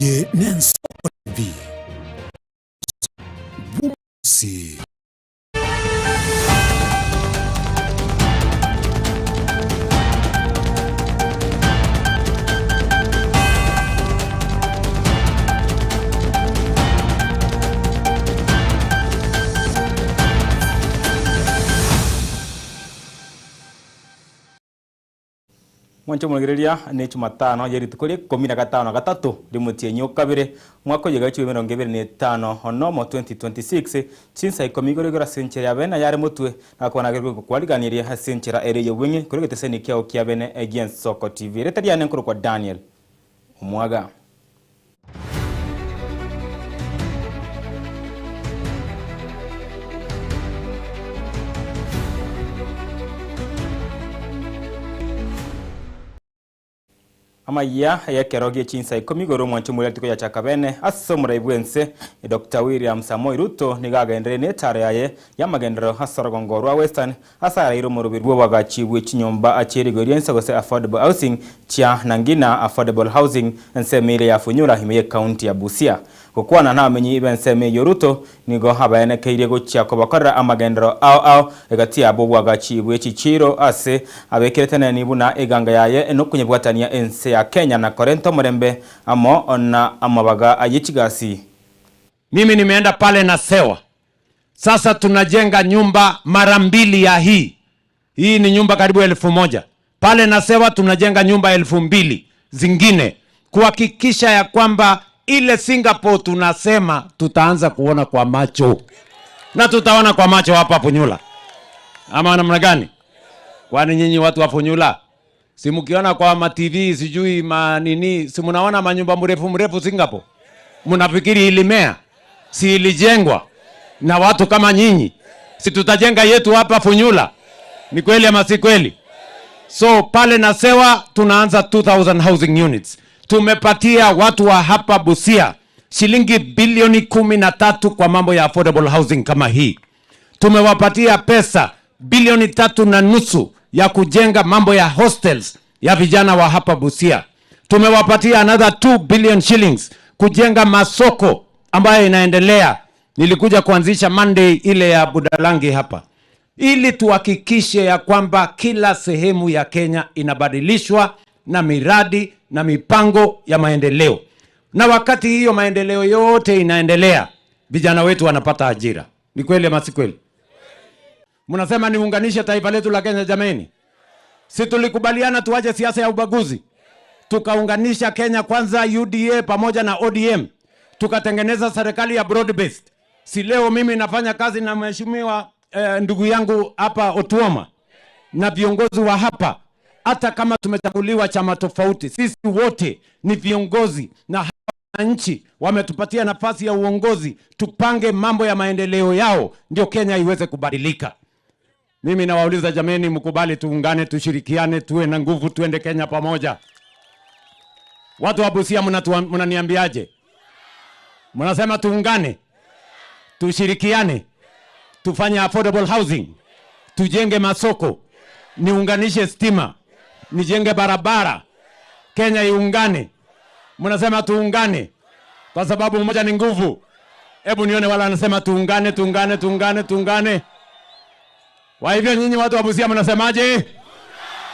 ye Nenso TV. Bumsi. Mwancho mwegereria ni Jumatano yeri tukuri 15 limutie nyokabire mwako yegacho 2025 onomo 2026 chinsa ikomigorigora senchera yabena yare mutwe nakona gerwe kwaliganiria senchera ere yobwenye kuri geteseni kyao kyabene against Soko TV retaria nenkuru kwa Daniel Omwaga. Amaya ya keroge chinsa ikomigoro mwancho muri atiko ya chakabene asomura ibwense Dr. William Samoei Ruto nigaga endrene tare yaye yamagendero hasaragongorwa Western asara iro murubirwo bagachibwe chinyomba acherigori ensa gose affordable housing chia nangina affordable housing ensemire ya funyura himeye county ya Busia kokwana na amenyi ibenseme yoruto nigo habayene keire gochya ko bakorera amagendero ao egati abo bwagachibwe chichiro ase abekeretana nibuna eganga yaye enokunyebwatania ense ya Kenya na Korento Murembe amo ona amabaga ayichigasi. Mimi nimeenda pale na Sewa. Sasa tunajenga nyumba mara 2 ya hii. Hii ni nyumba karibu 1000. Pale na Sewa tunajenga nyumba 2000 zingine kuhakikisha ya kwamba ile Singapore tunasema tutaanza kuona kwa macho. Na tutaona kwa macho hapa Funyula. Ama namna gani? Kwani nyinyi watu wa Funyula si mkiona kwa ma TV sijui manini si mnaona manyumba mrefu Singapore? Mnafikiri ilimea? Si ilijengwa na watu kama nyinyi? Si tutajenga yetu hapa Funyula? Ni kweli ama si kweli? So pale na Sewa tunaanza 2000 housing units. Tumepatia watu wa hapa Busia shilingi bilioni 13 kwa mambo ya affordable housing kama hii. Tumewapatia pesa bilioni 3.5 ya kujenga mambo ya hostels ya vijana wa hapa Busia. Tumewapatia another 2 billion shillings kujenga masoko ambayo inaendelea. Nilikuja kuanzisha Monday ile ya Budalangi hapa. Ili tuhakikishe ya kwamba kila sehemu ya Kenya inabadilishwa na miradi na mipango ya maendeleo. Na wakati hiyo maendeleo yote inaendelea, vijana wetu wanapata ajira. Ni kweli ama si kweli? Mnasema niunganishe taifa letu la Kenya jameni. Si tulikubaliana tuache siasa ya ubaguzi? Tukaunganisha Kenya Kwanza, UDA pamoja na ODM. Tukatengeneza serikali ya broad based. Si leo mimi nafanya kazi na mheshimiwa ndugu yangu hapa Otuoma na viongozi wa hapa. Hata kama tumechaguliwa chama tofauti, sisi wote ni viongozi na hapa nchi wametupatia nafasi ya uongozi, tupange mambo ya maendeleo yao ndio Kenya iweze kubadilika. Mimi nawauliza jameni, mkubali tuungane, tushirikiane, tuwe na nguvu, tuende Kenya pamoja. Watu wa Busia mnaniambiaje? Mnasema tuungane, tushirikiane, tufanye affordable housing, tujenge masoko, niunganishe stima, nijenge barabara, Kenya iungane. Mnasema tuungane kwa sababu mmoja ni nguvu. Hebu nione wala anasema tuungane. Kwa hivyo nyinyi watu wa Busia mnasemaje?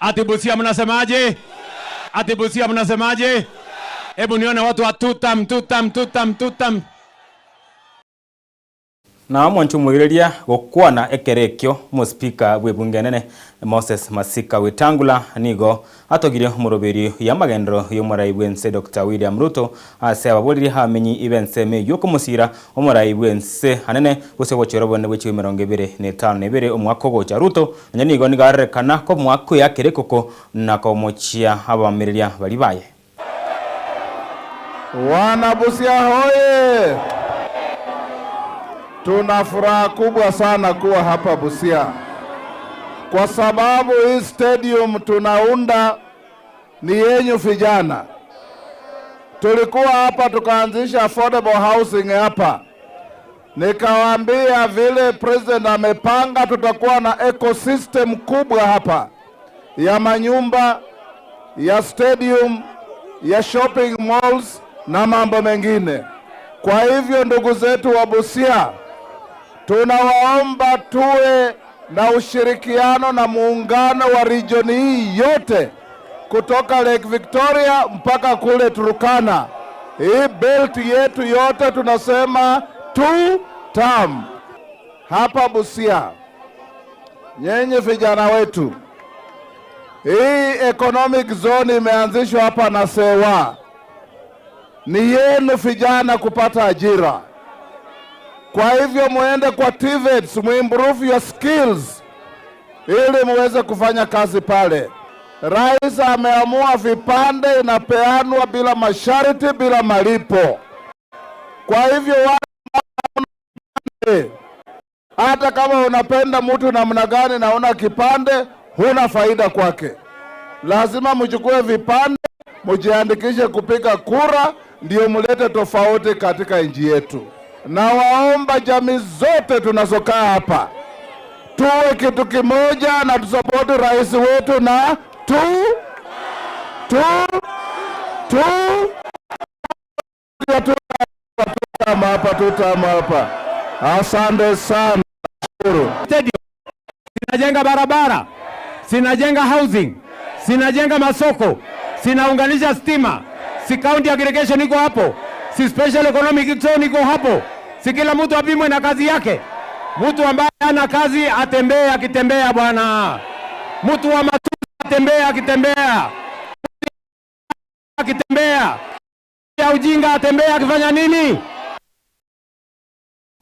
Ati Busia mnasemaje? Ati Busia mnasemaje? Hebu nione watu wa tutam. Na mwancho mwireria gokwana ekerekyo muspika webungenene Moses Masika Wetangula nigo atogire muroberi ya magendero y'umurai bwense Dr. William Ruto ase ababoliri hamenyi ibense me yoko musira umurai bwense hanene gose wocherobone wechi 2025 omwako gocha Ruto nyanigo nigarekana ko mwako yakerekoko nako mochia abamiriria bali baye. Wana Busia hoye! Tuna furaha kubwa sana kuwa hapa Busia kwa sababu hii stadium tunaunda ni yenyu vijana. Tulikuwa hapa tukaanzisha affordable housing hapa. Nikawaambia vile president amepanga tutakuwa na ecosystem kubwa hapa ya manyumba, ya stadium, ya shopping malls na mambo mengine. Kwa hivyo ndugu zetu wa Busia, tunawaomba tuwe na ushirikiano na muungano wa region hii yote kutoka Lake Victoria mpaka kule Turkana. Hii belt yetu yote tunasema two term. Hapa Busia, nyenye vijana wetu, hii economic zone imeanzishwa hapa na Sewa. Ni yenu vijana kupata ajira. Kwa hivyo muende kwa TVETs, muimprove your skills ili muweze kufanya kazi pale. Rais ameamua vipande inapeanwa bila masharti, bila malipo. Kwa hivyo hata kama unapenda mtu namna gani na una kipande, huna faida kwake. Lazima mchukue vipande, mujiandikishe kupiga kura, ndio mulete tofauti katika nchi yetu. Na waomba jamii zote tunazokaa hapa tuwe kitu kimoja na tusapoti rais wetu na tutama hapa. Asante sana. Sinajenga barabara, sinajenga housing, sinajenga masoko, sinaunganisha stima, si county aggregation iko hapo, si special economic zone iko hapo. Si kila mtu apimwe na kazi yake. Mtu ambaye ana kazi atembee akitembea bwana. Mtu wa matunda atembee akitembea. Ya ujinga atembee akifanya nini?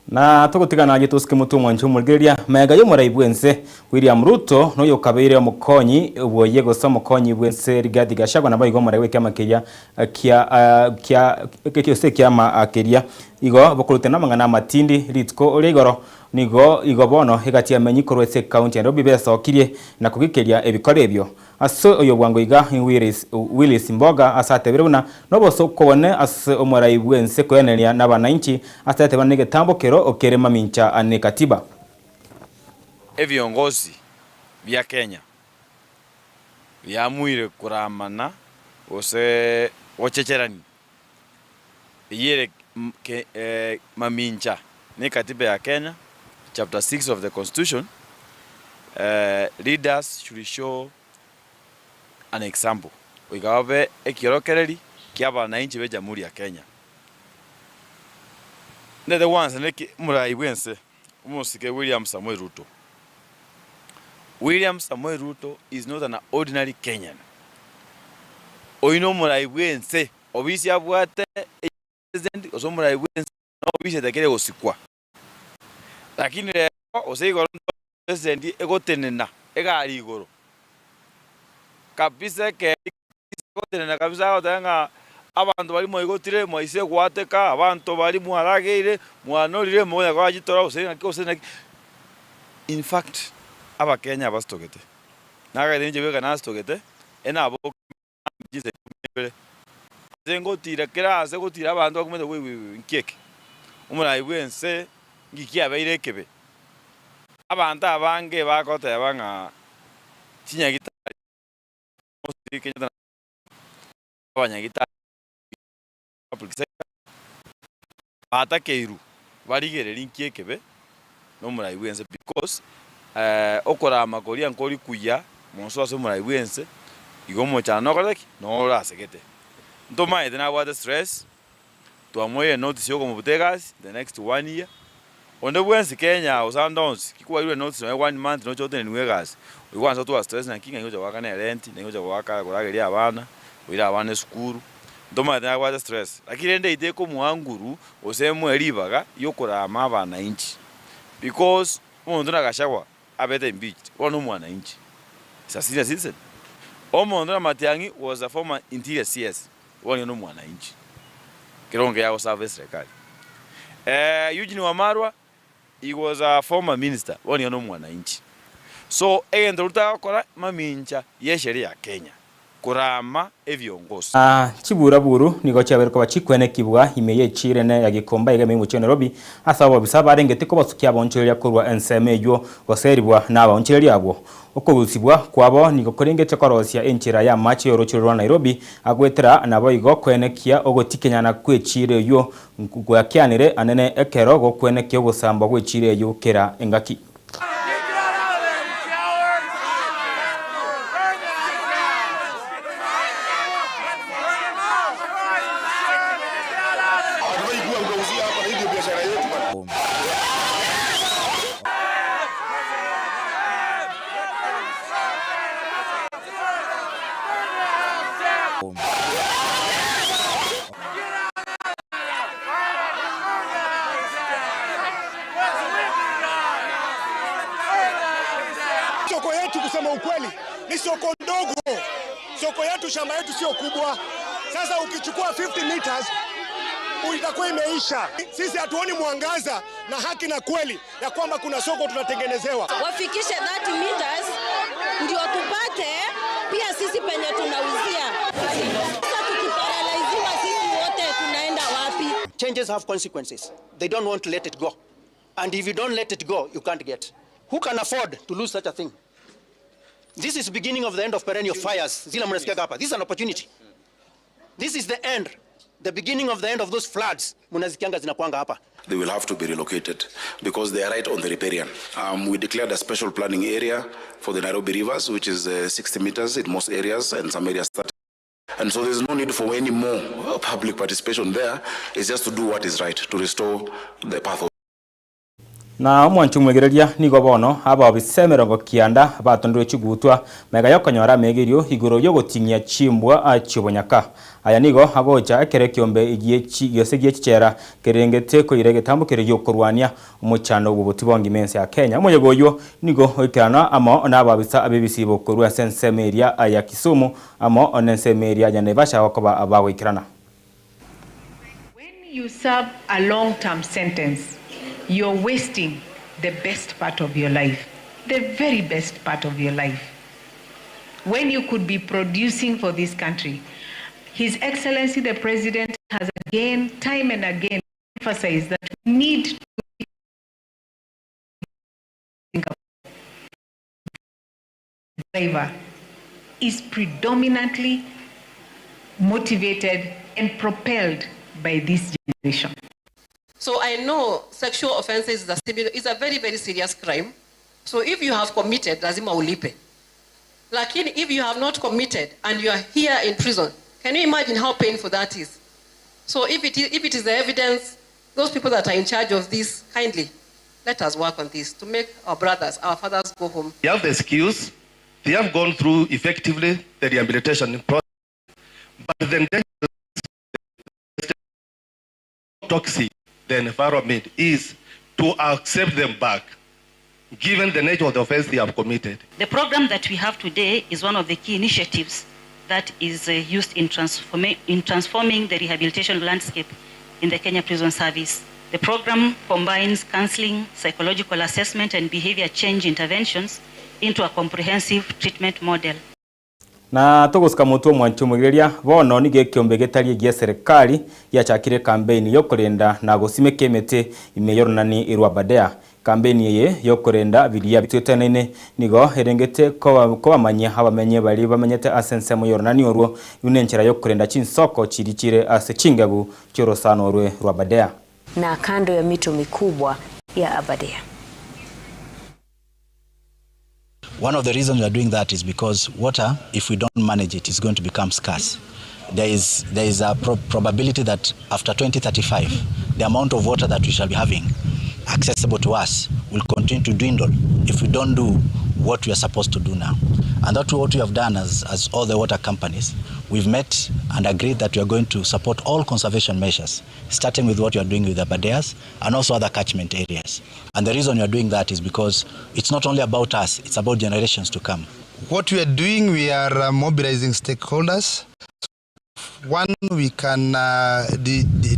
Na tugutigana gituske mutu mwanju mulgeria mega yo muraibwense William Ruto no yokabeire mukonyi boye gosa mukonyi bwense Rigathi Gachagua nabo igo murawe kama kia ma akeria igo bokurute na mangana matindi ritko oregoro nigo bono higatia menyi korwese county Nairobi besokirie na kugikeria ebikore ebyo aso oyo bwango iga Willis Mboga asate biruna nobo sokobone as omuraibwense kweneria n'abananchi asate banege tambokero okerema mincha ane katiba. Viongozi vya Kenya viamwire kuramana ose ochecherani yere mamincha ni katiba ya Kenya chapter 6 of the constitution. Leaders should show an example wigabe ekirokereri kia bananchi be Jamhuri ya Kenya. The ones neki muraibwense umusike William Samoei Ruto. William Samoei Ruto is not an ordinary Kenyan. Oino muraibwense obisi abwate president oso muraibwense no obisi tekere osikwa. Lakini leo oseigo president egotenena egari igoro. Kabisa ke egotenena kabisa otanga abantu bali moigotire moise gwateka abantu bali muharageire mwanorire moya kwagitora usena. In fact aba Kenya bastogete naga denje bega nastogete enabo jize kumebere zengotira kirase gotira abantu bakumeze wewe nkeke umuraibwense ngikia bairekebe abantu abange bakota yabanga chinyagita Kenya abanyagita batakeiru barigereri nkiekebe no muraibwense because okora makoria nkori kuya monso aso muraibwense igomo cyane okoreki no rasegete ntoma ede na what stress to amoye notice yoko mubutegas the next 1 year onde bwense Kenya usandons kikuwa ile notice no 1 month no chote ni wegas we want to stress na kinga ngoja wakana rent na ngoja waka kurageria abana wira abana skuru ntoma ede na what stress lakini ende ide ko muanguru osemwe ribaga yokora amabana inchi because umuntu na Gachagua abete impeached ono mwana inchi sa senior citizen omuntu na Matiang'i was a former interior CS ono mwana inchi kironge yao service serikali. Eugene Wamalwa he was a former minister ono mwana inchi. So endo ruta kora mamincha yesheria ya Kenya kurama evyongozi chiburaburu nigo cyabereko bachikwene kibwa imeye chirene ya gikomba igame mu Nairobi asaba bisaba arengete ko basukia boncheria kurwa NSMEyo goseribwa naba oncheria abo okubusibwa kwabo nigo korengete korosia enchira ya machi yorochirwa Nairobi agwetera nabo igo kwenekia ogotikenyana kwechire yo gwakyanire anene ekero go kwenekia obusamba gwechire yo kera engaki Soko yetu kusema ukweli ni soko ndogo. Soko yetu, shamba yetu sio kubwa. Sasa ukichukua 50 meters itakuwa imeisha. Sisi hatuoni mwangaza na haki na kweli ya kwamba kuna soko tunatengenezewa. Wafikishe 30 meters ndio tupate pia sisi penye tunauzia. Sasa tukiparalaiziwa sisi wote tunaenda wapi? Changes have consequences. They don't want to let it go. And if you don't let it go, you can't get. Who can afford to lose such a thing? This is the beginning of the end of perennial fires. This is an opportunity. This is the end. The beginning of the end of those floods. They will have to be relocated because they are right on the riparian. We declared a special planning area for the Nairobi rivers, which is 60 meters in most areas and some areas 30. And so there's no need for any more public participation there. It's just to do what is right, to restore the path of na mwanchu mwegereria nigo bono aba bisemerongo kianda batondwe chigutwa mega yokonyora megerio iguro yo gotinyia chimbwa achibonyaka aya nigo agocha ekere kiombe igiye yose giye chera kerengete ko irege tambukere yo kurwania umuchano ububuti bongi mense ya Kenya moyegoyo nigo oikana amo na ababisa abibisibo kurwa sensemeria ya Kisumu amo onensemeria ya Naivasha wakoba abawikirana. When you serve a long-term sentence, you're wasting the best part of your life, the very best part of your life, when you could be producing for this country. His Excellency the President has again, time and again, emphasized that we need to think about driver is predominantly motivated and propelled by this generation. So I know sexual offenses is a very, very serious crime. So if you have committed, lazima ulipe. Lakini if you have not committed and you are here in prison, can you imagine how painful that is? So if it is the evidence, those people that are in charge of this, kindly, let us work on this to make our brothers, our fathers go home. They have the skills, they have gone through effectively the rehabilitation process, but then toxic the environment is to accept them back, given the nature of the offense they have committed. The program that we have today is one of the key initiatives that is used in transforming the rehabilitation landscape in the Kenya Prison Service. The program combines counseling, psychological assessment, and behavior change interventions into a comprehensive treatment model. Na tugusika mutu mwanchu mwegereria bono nige kiombe getari gia serikali ya chakire campaign yo kurenda na gusime kemete imeyoronani irwa badea campaign ye yo kurenda biria bitutenene nigo herengete ko bamanya abamenye bali bamenyete asense moyoronani orwo yunenchera yo kurenda chinsoko chirichire ase chingabu chorosano orwe rwa badea na kando ya mito mikubwa ya Abadea. One of the reasons we are doing that is because water, if we don't manage it, is going to become scarce. There is a probability that after 2035, the amount of water that we shall be having accessible to us will continue to dwindle if we don't do what we are supposed to do now. And that's what we have done as all the water companies. We've met and agreed that we are going to support all conservation measures, starting with what we are doing with the Abadeas and also other catchment areas. And the reason we are doing that is because it's not only about us, it's about generations to come. What we are doing, we are mobilizing stakeholders. One, we can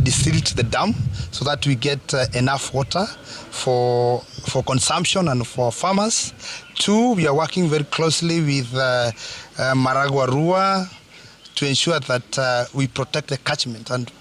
desilt the dam so that we get enough water for consumption and for farmers. 2, we are working very closely with Maragua Rua to ensure that we protect the catchment and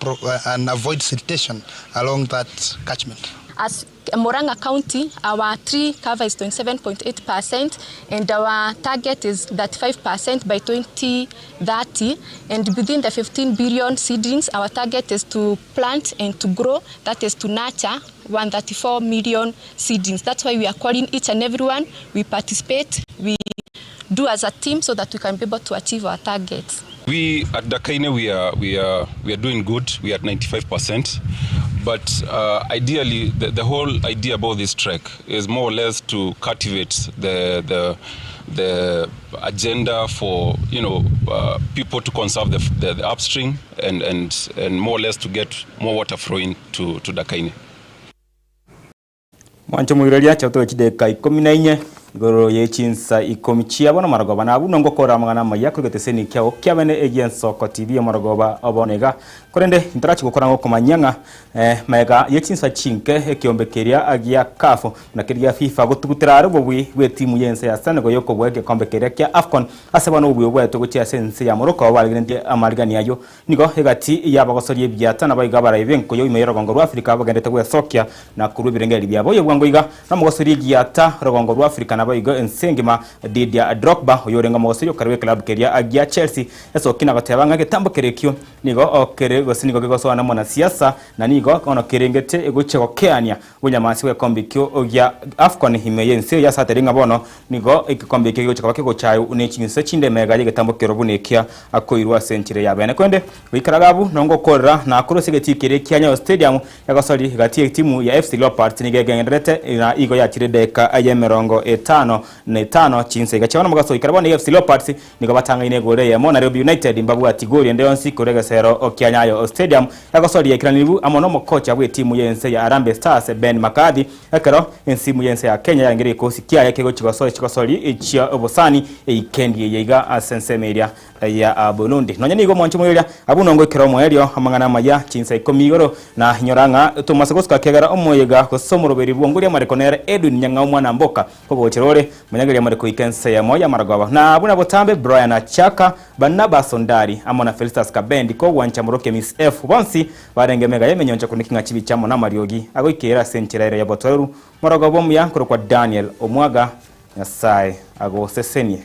avoid siltation along that catchment. As Murang'a County, our tree cover is 27.8%, and our target is that 5% by 2030. And within the 15 billion seedlings, our target is to plant and to grow, that is to nurture 134 million seedlings. That's why we are calling each and everyone. We participate, we do as a team so that we can be able to achieve our targets. We at Dakaine, we are doing good. We are at 95%. But ideally, the whole idea about this trek is more or less to cultivate the agenda for people to conserve the upstream and more or less to get more water flowing to Dakaine. Mwancho mwiriria chauto chideka 14 igoro yechinsa ikomichia bona maragoba na abuno ngokora mangana maya kugeteseni kyao kyabene egenso ko TV maragoba obonega korende intarachi gukora ngo komanyanga mega yechinsa chinke ekiombekeria agia kafo na kiria FIFA gutugutira arubwi we timu yense ya Senegal yoko bwege kombekeria kya AFCON asebana ubwo bweto gucia sense ya Morocco baligende amarigani yayo nigo hegati yabagosori ebyata na bayiga barayibenko yo imeyero gongo rwa Afrika bagendete gwe Sokia na kurubirengeri byabo yo bwango iga na mugosori ebyata rogongo rwa Afrika nabayiga ensengima Didier Drogba yorenga mugosori okarwe club keria agia Chelsea eso kinagatebanga getambokerekyo nigo okere gosinigo gegoso na mona siasa na nigo ono kerengete egochego keania bunyamasi we kombikyo ogya AFCON himeyense ya sateringa bono nigo ikikombikyo gochego kego chayo unechinse chinde mega yegetambokero bunekia akoirwa century ya bene kwende wikaragabu nongo korra na kurosegeti kerekia stadium yagasori gati timu ya FC Leopards nigegenderete na igo ya chiredeka ayemerongo 5 chinse gachana mugaso ikarabona FC Leopards nigo batanga ine gore ya Nairobi United imbabu atigori ndeyo nsi kurega sero okianyayo stadium yagasori yakiranibu amono mokocha we timu yense ya Harambee Stars Ben Makadi ekero ensimu yense ya Kenya yangire kosikia yakego chigosori ichia obosani eikendi yeiga asense media ya Burundi nonya nigo mwancho mwelia abunongo ikero mwerio amangana maya chinsa ikomigoro na nyoranga Thomas Goska kegara omoyega kosomoroberi bwonguri amarekonere Edwin Nyanga umwana mboka kobo chirore munyagiri amareko ikense ya moya maragaba na abuna botambe Brian Achaka Banaba Sondari amona Felistas Kabendi ko wancha muroke Miss F bonsi barengemega yemenyonja kunikinga chibi chamo na Mariogi agoikera senchiraire ya botoru maragaba mu yankoro kwa Daniel Omwaga Nyasaye ago sesenie